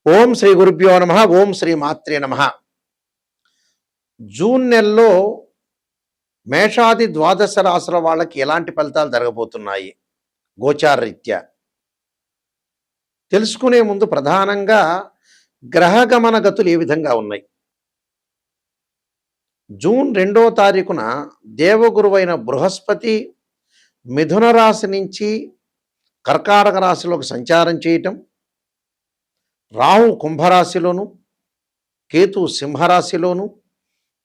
ఓం శ్రీ గురుభ్యో నమ. ఓం శ్రీ మాత్రే నమ. జూన్ నెలలో మేషాది ద్వాదశ రాశుల వాళ్ళకి ఎలాంటి ఫలితాలు జరగబోతున్నాయి గోచార రీత్యా తెలుసుకునే ముందు ప్రధానంగా గ్రహగమన గతులు ఏ విధంగా ఉన్నాయి. జూన్ 2వ తారీఖున దేవగురువైన బృహస్పతి మిథున రాశి నుంచి కర్కాటక రాశిలోకి సంచారం చేయటం, రాహు కుంభరాశిలోను, కేతు సింహరాశిలోను,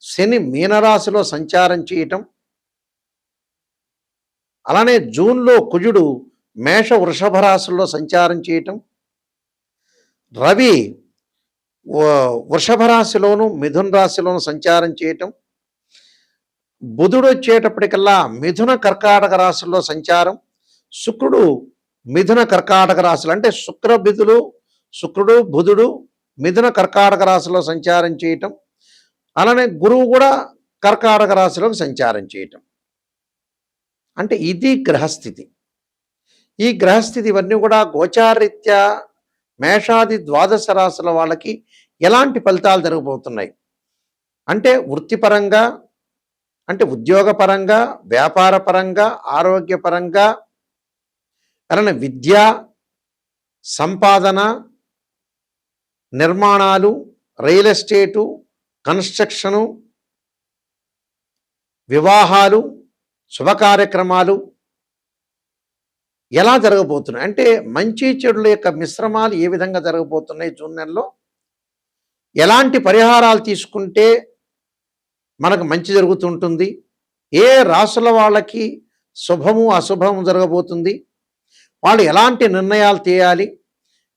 శని మీనరాశిలో సంచారం చేయటం, అలానే జూన్లో కుజుడు మేష వృషభ రాశుల్లో సంచారం చేయటం, రవి వృషభ రాశిలోను మిథున రాశిలోను సంచారం చేయటం, బుధుడు వచ్చేటప్పటికల్లా మిథున కర్కాటక రాశుల్లో సంచారం, శుక్రుడు మిథున కర్కాటక రాశులు అంటే శుక్రుడు బుధుడు మిథున కర్కాటక రాశిలో సంచారం చేయటం, అలానే గురువు కూడా కర్కాటక రాశిలోకి సంచారం చేయటం. అంటే ఇది గ్రహస్థితి. ఈ గ్రహస్థితి ఇవన్నీ కూడా గోచారరీత్యా మేషాది ద్వాదశ రాశుల వాళ్ళకి ఎలాంటి ఫలితాలు జరగబోతున్నాయి అంటే వృత్తిపరంగా, అంటే ఉద్యోగపరంగా, వ్యాపారపరంగా, ఆరోగ్యపరంగా, అలానే విద్య, సంపాదన, నిర్మాణాలు, రియల్ ఎస్టేటు, కన్స్ట్రక్షను, వివాహాలు, శుభకార్యక్రమాలు ఎలా జరగబోతున్నాయి అంటే మంచి చెడుల యొక్క మిశ్రమాలు ఏ విధంగా జరగబోతున్నాయి. జూన్ నెలలో ఎలాంటి పరిహారాలు తీసుకుంటే మనకు మంచి జరుగుతుంటుంది, ఏ రాశుల వాళ్ళకి శుభము అశుభము జరగబోతుంది, వాళ్ళు ఎలాంటి నిర్ణయాలు చేయాలి,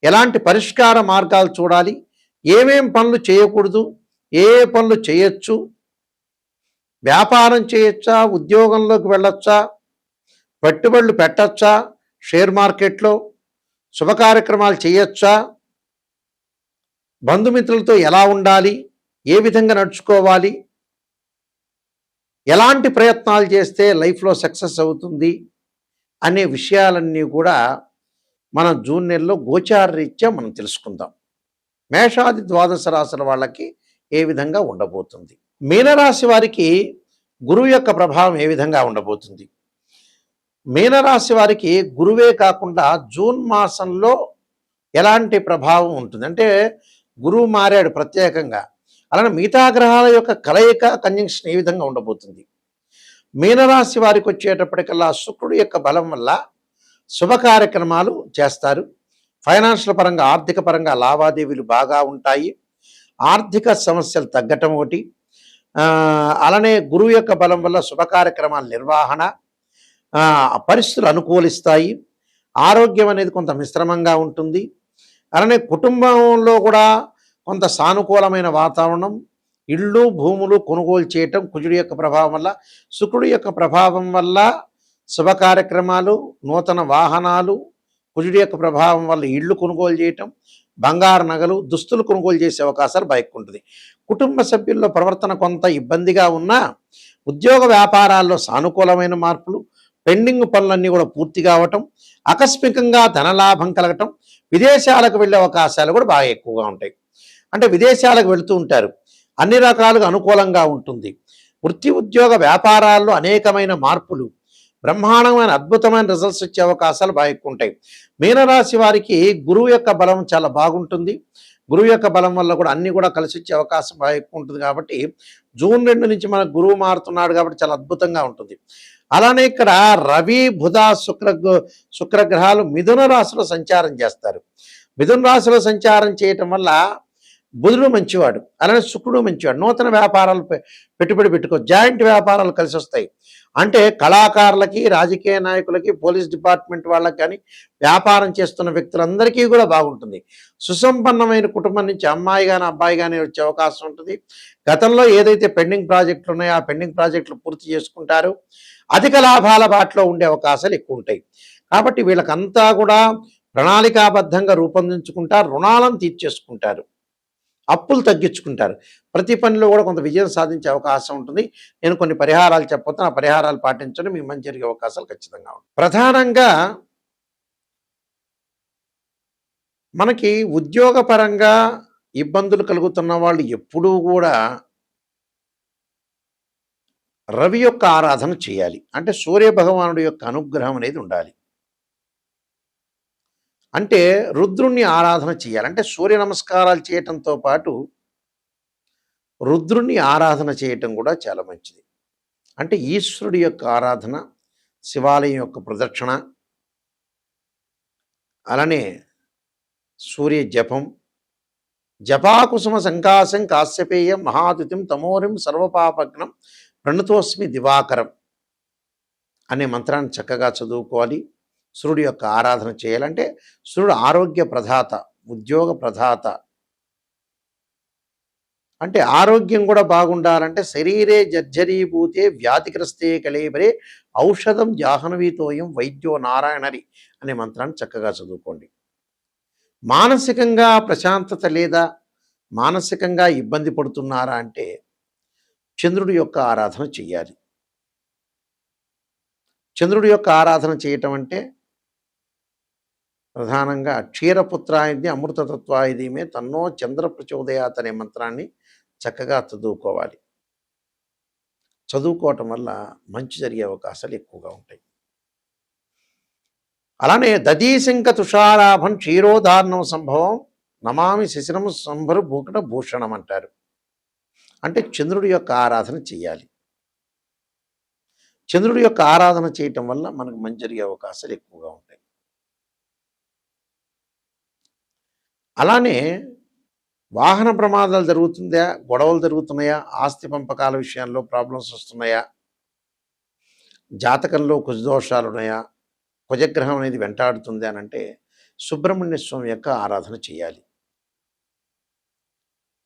ఎలాంటి పరిష్కార మార్గాలు చూడాలి, ఏమేం పనులు చేయకూడదు, ఏ పనులు చేయొచ్చు, వ్యాపారం చేయొచ్చా, ఉద్యోగంలోకి వెళ్ళొచ్చా, పెట్టుబడులు పెట్టచ్చా, షేర్ మార్కెట్లో శుభకార్యక్రమాలు చేయొచ్చా, బంధుమిత్రులతో ఎలా ఉండాలి, ఏ విధంగా నడుచుకోవాలి, ఎలాంటి ప్రయత్నాలు చేస్తే లైఫ్లో సక్సెస్ అవుతుంది అనే విషయాలన్నీ కూడా మనం జూన్ నెలలో గోచార రీత్యా మనం తెలుసుకుందాం. మేషాది ద్వాదశ రాశుల వాళ్ళకి ఏ విధంగా ఉండబోతుంది, మీనరాశి వారికి గురువు యొక్క ప్రభావం ఏ విధంగా ఉండబోతుంది. మీనరాశి వారికి గురువే కాకుండా జూన్ మాసంలో ఎలాంటి ప్రభావం ఉంటుంది అంటే గురువు మారాడు ప్రత్యేకంగా, అలానే మిగతా గ్రహాల యొక్క కలయిక కంజంక్షన్ ఏ విధంగా ఉండబోతుంది. మీనరాశి వారికి వచ్చేటప్పటికల్లా శుక్రుడు యొక్క బలం వల్ల శుభ కార్యక్రమాలు చేస్తారు, ఫైనాన్షియల్ పరంగా ఆర్థిక పరంగా లావాదేవీలు బాగా ఉంటాయి, ఆర్థిక సమస్యలు తగ్గటం ఒకటి, అలానే గురువు యొక్క బలం వల్ల శుభ కార్యక్రమాల నిర్వహణ, పరిస్థితులు అనుకూలిస్తాయి, ఆరోగ్యం అనేది కొంత మిశ్రమంగా ఉంటుంది, అలానే కుటుంబంలో కూడా కొంత సానుకూలమైన వాతావరణం, ఇళ్ళు భూములు కొనుగోలు చేయటం కుజుడి యొక్క ప్రభావం వల్ల, శుక్రుడి యొక్క ప్రభావం వల్ల శుభ కార్యక్రమాలు, నూతన వాహనాలు, కుజుడి యొక్క ప్రభావం వల్ల ఇళ్ళు కొనుగోలు చేయటం, బంగారు నగలు, దుస్తులు కొనుగోలు చేసే అవకాశాలు బాగా ఉంటుంది. కుటుంబ సభ్యుల్లో ప్రవర్తన కొంత ఇబ్బందిగా ఉన్నా ఉద్యోగ వ్యాపారాల్లో సానుకూలమైన మార్పులు, పెండింగ్ పనులన్నీ కూడా పూర్తి కావటం, ఆకస్మికంగా ధనలాభం కలగటం, విదేశాలకు వెళ్ళే అవకాశాలు కూడా బాగా ఎక్కువగా ఉంటాయి. అంటే విదేశాలకు వెళుతూ ఉంటారు, అన్ని రకాలుగా అనుకూలంగా ఉంటుంది. వృత్తి ఉద్యోగ వ్యాపారాల్లో అనేకమైన మార్పులు, బ్రహ్మాండమైన అద్భుతమైన రిజల్ట్స్ వచ్చే అవకాశాలు బాగా ఎక్కువ ఉంటాయి. మీనరాశి వారికి గురువు యొక్క బలం చాలా బాగుంటుంది, గురువు యొక్క బలం వల్ల కూడా అన్నీ కూడా కలిసి వచ్చే అవకాశం బాగా ఎక్కువ ఉంటుంది. కాబట్టి జూన్ 2 నుంచి మన గురువు మారుతున్నాడు కాబట్టి చాలా అద్భుతంగా ఉంటుంది. అలానే ఇక్కడ రవి బుధ శుక్రగ్రహాలు మిథున రాశిలో సంచారం చేస్తారు. మిథున రాశిలో సంచారం చేయటం వల్ల బుధుడు మంచివాడు, అలానే శుక్రుడు మంచివాడు, నూతన వ్యాపారాలు పెట్టుబడి పెట్టుకో, జాయింట్ వ్యాపారాలు కలిసి వస్తాయి. అంటే కళాకారులకి, రాజకీయ నాయకులకి, పోలీస్ డిపార్ట్మెంట్ వాళ్ళకి కానీ, వ్యాపారం చేస్తున్న వ్యక్తులందరికీ కూడా బాగుంటుంది. సుసంపన్నమైన కుటుంబం నుంచి అమ్మాయి కానీ అబ్బాయి కానీ వచ్చే అవకాశం ఉంటుంది. గతంలో ఏదైతే పెండింగ్ ప్రాజెక్టులు ఉన్నాయో ఆ పెండింగ్ ప్రాజెక్టులు పూర్తి చేసుకుంటారు, అధిక లాభాల బాటలో ఉండే అవకాశాలు ఎక్కువ ఉంటాయి. కాబట్టి వీళ్ళకంతా కూడా ప్రణాళికాబద్ధంగా రూపొందించుకుంటారు, రుణాలను తీర్చేసుకుంటారు, అప్పులు తగ్గించుకుంటారు, ప్రతి పనిలో కూడా కొంత విజయం సాధించే అవకాశం ఉంటుంది. నేను కొన్ని పరిహారాలు చెప్పబోతున్నా, ఆ పరిహారాలు పాటించడం మీకు మంచి జరిగే అవకాశాలు ఖచ్చితంగా ఉంటాయి. ప్రధానంగా మనకి ఉద్యోగపరంగా ఇబ్బందులు కలుగుతున్న వాళ్ళు ఎప్పుడూ కూడా రవి యొక్క ఆరాధన చేయాలి. అంటే సూర్య భగవానుడి యొక్క అనుగ్రహం అనేది ఉండాలి. అంటే రుద్రుణ్ణి ఆరాధన చేయాలి. అంటే సూర్య నమస్కారాలు చేయటంతో పాటు రుద్రుణ్ణి ఆరాధన చేయటం కూడా చాలా మంచిది. అంటే ఈశ్వరుడి యొక్క ఆరాధన, శివాలయం యొక్క ప్రదక్షిణ, అలానే సూర్య జపం, జపాకుసుమ సంకాశం కాశ్యపేయం మహాతిథిం తమోరిం సర్వపాపగ్నం ప్రణతోస్మి దివాకరం అనే మంత్రాన్ని చక్కగా చదువుకోవాలి. సూర్యుడి యొక్క ఆరాధన చేయాలంటే సూర్యుడు ఆరోగ్య ప్రదాత, ఉద్యోగ ప్రదాత. అంటే ఆరోగ్యం కూడా బాగుండాలంటే శరీరే జర్జరీభూతే వ్యాధిగ్రస్తే కళేబరే ఔషధం జాహ్నవీతోయం వైద్యో నారాయణరి అనే మంత్రాన్ని చక్కగా చదువుకోండి. మానసికంగా ప్రశాంతత లేదా, మానసికంగా ఇబ్బంది పడుతున్నారా అంటే చంద్రుడి యొక్క ఆరాధన చెయ్యాలి. చంద్రుడి యొక్క ఆరాధన చేయటం అంటే ప్రధానంగా క్షీరపుత్రాయుధి అమృతతత్వాయుధీమే తన్నో చంద్ర ప్రచోదయాత్ అనే మంత్రాన్ని చక్కగా చదువుకోవాలి. చదువుకోవటం వల్ల మంచి జరిగే అవకాశాలు ఎక్కువగా ఉంటాయి. అలానే దదీశంక తుషారాభం క్షీరోదారణం సంభవం నమామి శిశిరం సంభరు భూకట భూషణం అంటారు. అంటే చంద్రుడి యొక్క ఆరాధన చేయాలి. చంద్రుడి యొక్క ఆరాధన చేయటం వల్ల మనకు మంచి జరిగే అవకాశాలు ఎక్కువగా ఉంటాయి. అలానే వాహన ప్రమాదాలు జరుగుతుందా, గొడవలు జరుగుతున్నాయా, ఆస్తి పంపకాల విషయాల్లో ప్రాబ్లమ్స్ వస్తున్నాయా, జాతకంలో కుజదోషాలు ఉన్నాయా, కుజగ్రహం అనేది వెంటాడుతుంది అని అంటే సుబ్రహ్మణ్య స్వామి యొక్క ఆరాధన చేయాలి.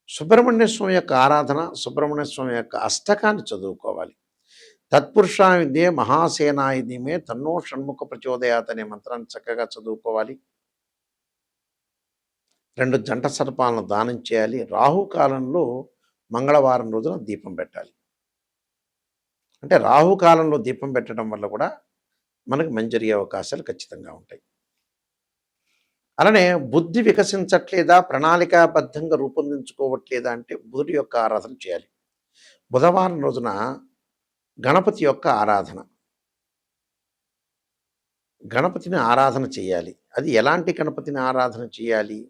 సుబ్రహ్మణ్య స్వామి యొక్క ఆరాధన, సుబ్రహ్మణ్య స్వామి యొక్క అష్టకాన్ని చదువుకోవాలి. తత్పురుషాయుధే మహాసేనాయుధమే తన్నో షణ్ముఖ ప్రచోదయాత్ అనే మంత్రాన్ని చక్కగా చదువుకోవాలి. 2 జంట సర్పాలను దానం చేయాలి. రాహుకాలంలో మంగళవారం రోజున దీపం పెట్టాలి. అంటే రాహుకాలంలో దీపం పెట్టడం వల్ల కూడా మనకు మంచి జరిగే అవకాశాలు ఖచ్చితంగా ఉంటాయి. అలానే బుద్ధి వికసించట్లేదా, ప్రణాళికాబద్ధంగా రూపొందించుకోవట్లేదా అంటే బుధుడి యొక్క ఆరాధన చేయాలి. బుధవారం రోజున గణపతి యొక్క ఆరాధన, గణపతిని ఆరాధన చేయాలి. అది ఎలాంటి గణపతిని ఆరాధన చేయాలి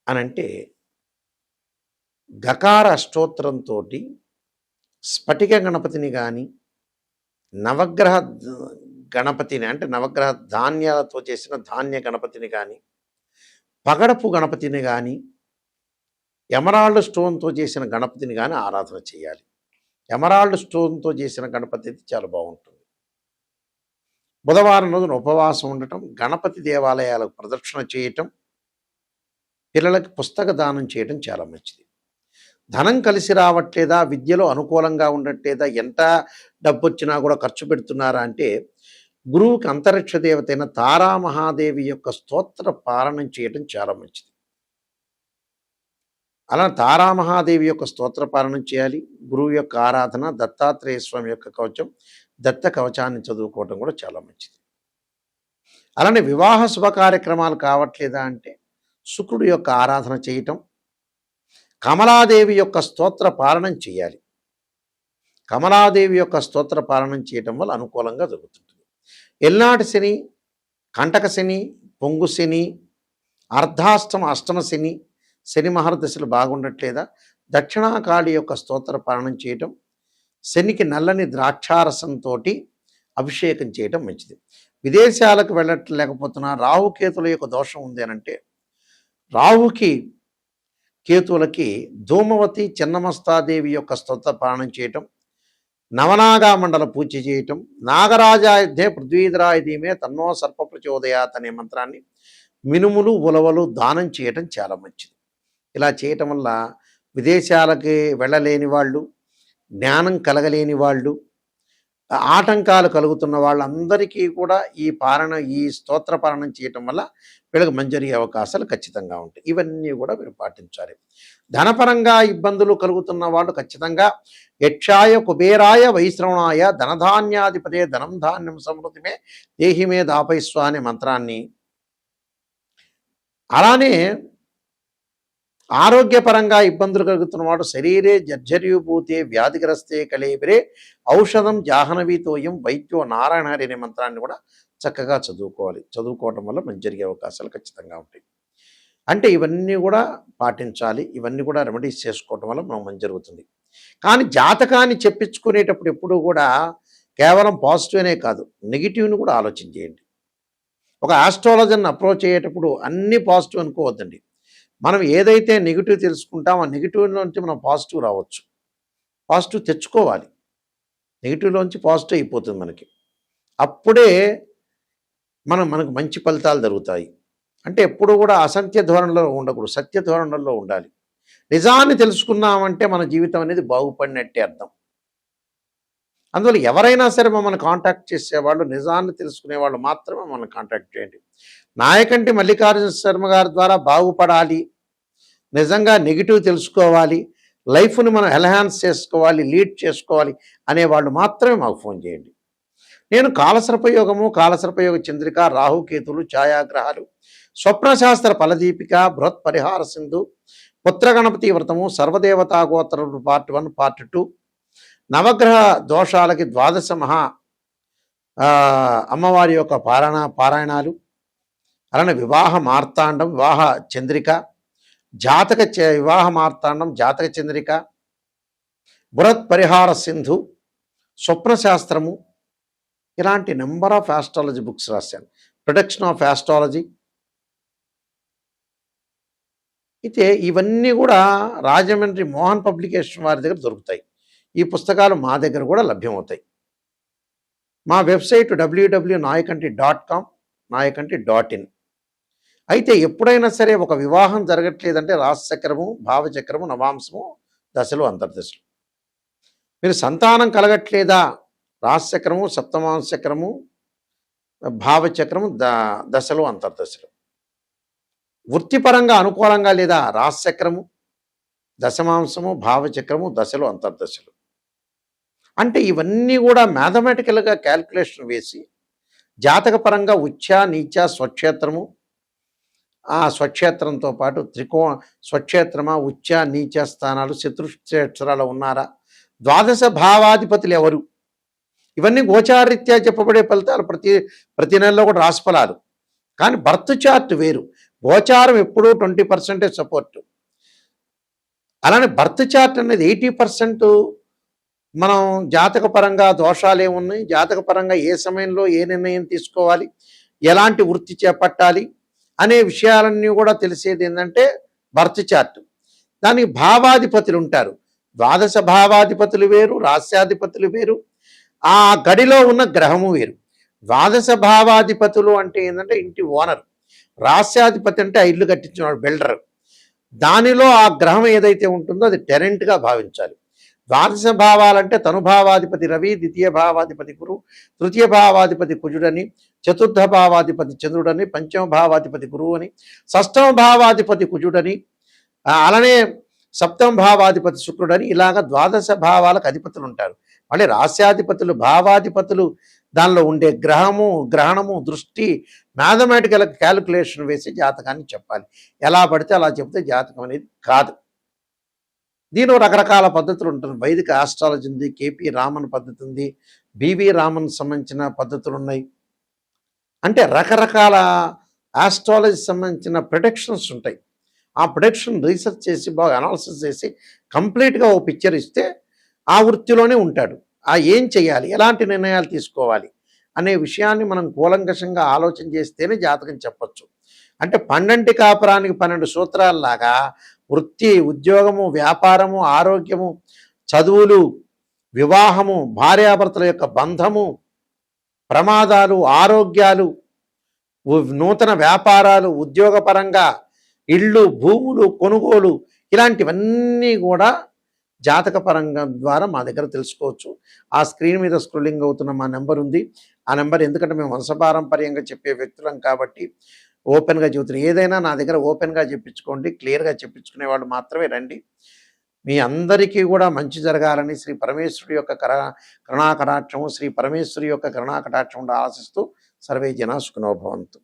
అనంటే గకార అష్టోత్తరంతో స్ఫటిక గణపతిని కానీ, నవగ్రహ గణపతిని అంటే నవగ్రహ ధాన్యాలతో చేసిన ధాన్య గణపతిని కానీ, పగడపు గణపతిని కానీ, ఎమరాల్డ్ స్టోన్తో చేసిన గణపతిని కానీ ఆరాధన చేయాలి. ఎమరాల్డ్ స్టోన్తో చేసిన గణపతి అయితే చాలా బాగుంటుంది. బుధవారం రోజున ఉపవాసం ఉండటం, గణపతి దేవాలయాలకు ప్రదక్షిణ చేయటం, పిల్లలకి పుస్తక దానం చేయడం చాలా మంచిది. ధనం కలిసి రావట్లేదా, విద్యలో అనుకూలంగా ఉండట్లేదా, ఎంత డబ్బు వచ్చినా కూడా ఖర్చు పెడుతున్నారా అంటే గురువుకి అంతరిక్ష దేవత అయిన తారామహాదేవి యొక్క స్తోత్ర పారణం చేయడం చాలా మంచిది. అలా తారామహాదేవి యొక్క స్తోత్ర పారణం చేయాలి. గురువు యొక్క ఆరాధన, దత్తాత్రేయ స్వామి యొక్క కవచం, దత్త కవచాన్ని చదువుకోవటం కూడా చాలా మంచిది. అలానే వివాహ శుభ కార్యక్రమాలు కావట్లేదా అంటే శుక్రుడు యొక్క ఆరాధన చేయటం, కమలాదేవి యొక్క స్తోత్ర పారణం చేయాలి. కమలాదేవి యొక్క స్తోత్ర పారణం చేయటం వల్ల అనుకూలంగా జరుగుతుంటుంది. ఎల్నాటి శని, కంటక శని, పొంగు శని, అర్ధాష్టమ అష్టమ శని, శని మహర్దశలు బాగుండట్లేదా, దక్షిణాకాళి యొక్క స్తోత్ర పారణం చేయటం, శనికి నల్లని ద్రాక్షారసంతో అభిషేకం చేయటం మంచిది. విదేశాలకు వెళ్ళట్లేకపోతున్నా, రాహుకేతుల యొక్క దోషం ఉంది అనంటే రాహుకి కేతువులకి ధూమవతి చిన్నమస్తాదేవి యొక్క స్తోత్ర పారణం చేయటం, నవనాగా మండల పూజ చేయటం, నాగరాజాయుధే పృథ్వీధరాయుధీమే తన్నో సర్ప ప్రచోదయాత్ అనే మంత్రాన్ని మినుములు ఉలవలు దానం చేయటం చాలా మంచిది. ఇలా చేయటం వల్ల విదేశాలకి వెళ్ళలేని వాళ్ళు, జ్ఞానం కలగలేని వాళ్ళు, ఆటంకాలు కలుగుతున్న వాళ్ళందరికీ కూడా ఈ స్తోత్ర పారణం చేయటం వల్ల వీళ్ళకి మంచి జరిగే అవకాశాలు ఖచ్చితంగా ఉంటాయి. ఇవన్నీ కూడా మీరు పాటించాలి. ధనపరంగా ఇబ్బందులు కలుగుతున్న వాళ్ళు ఖచ్చితంగా యక్షాయ కుబేరాయ వైశ్రవణాయ ధనధాన్యాధిపతే ధనం ధాన్యం సమృద్ధిమే దేహిమే దాపైస్వ అనే మంత్రాన్ని అలానే ఆరోగ్యపరంగా ఇబ్బందులు కలుగుతున్నవాడు శరీరే జర్జర్యుభూతే వ్యాధిగ్రస్తే కళేబిరే ఔషధం జాహ్నవీతోయం వైద్యో నారాయణ హరి అనే మంత్రాన్ని కూడా చక్కగా చదువుకోవాలి. చదువుకోవటం వల్ల మంచి జరిగే అవకాశాలు ఖచ్చితంగా ఉంటాయి. అంటే ఇవన్నీ కూడా పాటించాలి. ఇవన్నీ కూడా రెమెడీస్ చేసుకోవటం వల్ల మనం మంచి జరుగుతుంది. కానీ జాతకాన్ని చెప్పించుకునేటప్పుడు ఎప్పుడూ కూడా కేవలం పాజిటివ్నే కాదు, నెగిటివ్ని కూడా ఆలోచన చేయండి. ఒక ఆస్ట్రాలజర్ని అప్రోచ్ అయ్యేటప్పుడు అన్నీ పాజిటివ్ అనుకోవద్దండి. మనం ఏదైతే నెగిటివ్ తెలుసుకుంటామో ఆ నెగిటివ్లోంచి మనం పాజిటివ్ రావచ్చు. పాజిటివ్ తెచ్చుకోవాలి. నెగిటివ్లోంచి పాజిటివ్ అయిపోతుంది మనకి. అప్పుడే మనకు మంచి ఫలితాలు జరుగుతాయి. అంటే ఎప్పుడు కూడా అసత్య ధోరణిలో ఉండకూడదు, సత్య ధోరణిలో ఉండాలి. నిజాన్ని తెలుసుకున్నామంటే మన జీవితం అనేది బాగుపడినట్టే అర్థం. అందువల్ల ఎవరైనా సరే మమ్మల్ని కాంటాక్ట్ చేసేవాళ్ళు, నిజాన్ని తెలుసుకునేవాళ్ళు మాత్రమే మమ్మల్ని కాంటాక్ట్ చేయండి. నాయకంటి మల్లికార్జున శర్మ గారి ద్వారా బాగుపడాలి, నిజంగా నెగిటివ్ తెలుసుకోవాలి, లైఫ్ని మనం ఎన్హాన్స్ చేసుకోవాలి, లీడ్ చేసుకోవాలి అనేవాళ్ళు మాత్రమే మాకు ఫోన్ చేయండి. నేను కాలసర్పయోగము, కాలసర్పయోగ చంద్రిక, రాహుకేతులు, ఛాయాగ్రహాలు, స్వప్నశాస్త్ర ఫలదీపిక, బృహత్ పరిహార సింధు, పుత్రగణపతి వ్రతము, సర్వదేవతా గోత్రములు పార్ట్ 1 పార్ట్ 2, నవగ్రహ దోషాలకి 12 మహా అమ్మవారి యొక్క పారాయణాలు, అలానే వివాహ మార్తాండం, వివాహ చంద్రిక, వివాహ మార్తాండం, జాతక చంద్రిక, బృహత్ పరిహార సింధు, స్వప్నశాస్త్రము, ఇలాంటి నెంబర్ ఆఫ్ ఆస్ట్రాలజీ బుక్స్ రాశాను. Protection of astrology. అయితే ఇవన్నీ కూడా రాజమండ్రి మోహన్ పబ్లికేషన్ వారి దగ్గర దొరుకుతాయి. ఈ పుస్తకాలు మా దగ్గర కూడా లభ్యమవుతాయి. మా వెబ్సైట్ www.nayakanti.com, nayakanti.in. అయితే ఎప్పుడైనా సరే ఒక వివాహం జరగట్లేదంటే రాశిచక్రము, భావచక్రము, నవాంశము, దశలు, అంతర్దశలు. మీరు సంతానం కలగట్లేదా? రాశిచక్రము, సప్తమాంశ చక్రము, భావచక్రము, దశలు, అంతర్దశలు. వృత్తిపరంగా అనుకూలంగా లేదా? రాశిచక్రము, దశమాంశము, భావచక్రము, దశలు, అంతర్దశలు. అంటే ఇవన్నీ కూడా మ్యాథమెటికల్గా క్యాల్కులేషన్ వేసి జాతకపరంగా ఉచ్చ, నీచ, స్వక్షేత్రము, ఆ స్వక్షేత్రంతో పాటు స్వక్షేత్రమా, ఉచ్చ, నీచ స్థానాలు, శత్రుక్షేత్రాలు ఉన్నారా, ద్వాదశ భావాధిపతులు ఎవరు, ఇవన్నీ గోచారరీత్యా చెప్పబడే ఫలితాలు. ప్రతి నెలలో కూడా రాశిఫలాలు. కానీ బర్త్ చార్ట్ వేరు. గోచారం ఎప్పుడూ 20% సపోర్టు. అలానే బర్త్ చార్ట్ అనేది 80% మనం జాతకపరంగా దోషాలు ఏమున్నాయి, జాతకపరంగా ఏ సమయంలో ఏ నిర్ణయం తీసుకోవాలి, ఎలాంటి వృత్తి చేపట్టాలి అనే విషయాలన్నీ కూడా తెలిసేది ఏంటంటే బర్త్ చార్ట్. దానికి భావాధిపతులు ఉంటారు. ద్వాదశ భావాధిపతులు వేరు, రాస్యాధిపతులు వేరు, ఆ గడిలో ఉన్న గ్రహము వేరు. ద్వాదశ భావాధిపతులు అంటే ఏంటంటే ఇంటి ఓనర్, రాస్యాధిపతి అంటే ఆ ఇల్లు కట్టించినవాడు, బిల్డర్. దానిలో ఆ గ్రహం ఏదైతే ఉంటుందో అది టెరెంట్గా భావించాలి. ద్వాదశ భావాలంటే తనుభావాధిపతి రవి, ద్వితీయ భావాధిపతి గురు, తృతీయ భావాధిపతి కుజుడని, చతుర్థ భావాధిపతి చంద్రుడని, పంచమ భావాధిపతి గురువు అని, షష్టమ భావాధిపతి కుజుడని, అలానే సప్తమ భావాధిపతి శుక్రుడని, ఇలాగ ద్వాదశ భావాలకు అధిపతులు ఉంటారు. మళ్ళీ రాస్యాధిపతులు, భావాధిపతులు, దానిలో ఉండే గ్రహము, గ్రహణము, దృష్టి, మ్యాథమెటికల్ క్యాలిక్యులేషన్ వేసి జాతకాన్ని చెప్పాలి. ఎలా పడితే అలా చెప్తే జాతకం అనేది కాదు. దీనిలో రకరకాల పద్ధతులు ఉంటుంది. వైదిక ఆస్ట్రాలజీ ఉంది, కేపీ రామన్ పద్ధతి ఉంది, బివి రామన్ సంబంధించిన పద్ధతులు ఉన్నాయి. అంటే రకరకాల ఆస్ట్రాలజీ సంబంధించిన ప్రొడక్షన్స్ ఉంటాయి. ఆ ప్రొడక్షన్ రీసెర్చ్ చేసి బాగా అనాలిసిస్ చేసి కంప్లీట్గా ఓ పిక్చర్ ఇస్తే ఆ వృత్తిలోనే ఉంటాడు. ఏం చేయాలి, ఎలాంటి నిర్ణయాలు తీసుకోవాలి అనే విషయాన్ని మనం కూలంకషంగా ఆలోచన చేస్తేనే జాతకం చెప్పచ్చు. అంటే 12 కాపురానికి 12 సూత్రాలలాగా వృత్తి, ఉద్యోగము, వ్యాపారము, ఆరోగ్యము, చదువులు, వివాహము, భార్యాభర్తల యొక్క బంధము, ప్రమాదాలు, ఆరోగ్యాలు, నూతన వ్యాపారాలు, ఉద్యోగపరంగా ఇళ్ళు, భూములు, కొనుగోలు, ఇలాంటివన్నీ కూడా జాతకపరంగా ద్వారా మా దగ్గర తెలుసుకోవచ్చు. ఆ స్క్రీన్ మీద స్క్రోలింగ్ అవుతున్న మా నెంబర్ ఉంది. ఆ నెంబర్, ఎందుకంటే మేము వంశపారంపర్యంగా చెప్పే వ్యక్తులం కాబట్టి ఓపెన్గా చెబుతున్నాం. ఏదైనా నా దగ్గర ఓపెన్గా చెప్పించుకోండి, క్లియర్గా చెప్పించుకునే వాళ్ళు మాత్రమే రండి. మీ అందరికీ కూడా మంచి జరగాలని శ్రీ పరమేశ్వరుడి యొక్క కరుణాకటాక్షము, శ్రీ పరమేశ్వరి యొక్క కరుణాకటాక్షం ఆశిస్తూ సర్వే జనా సుఖినో భవంతు.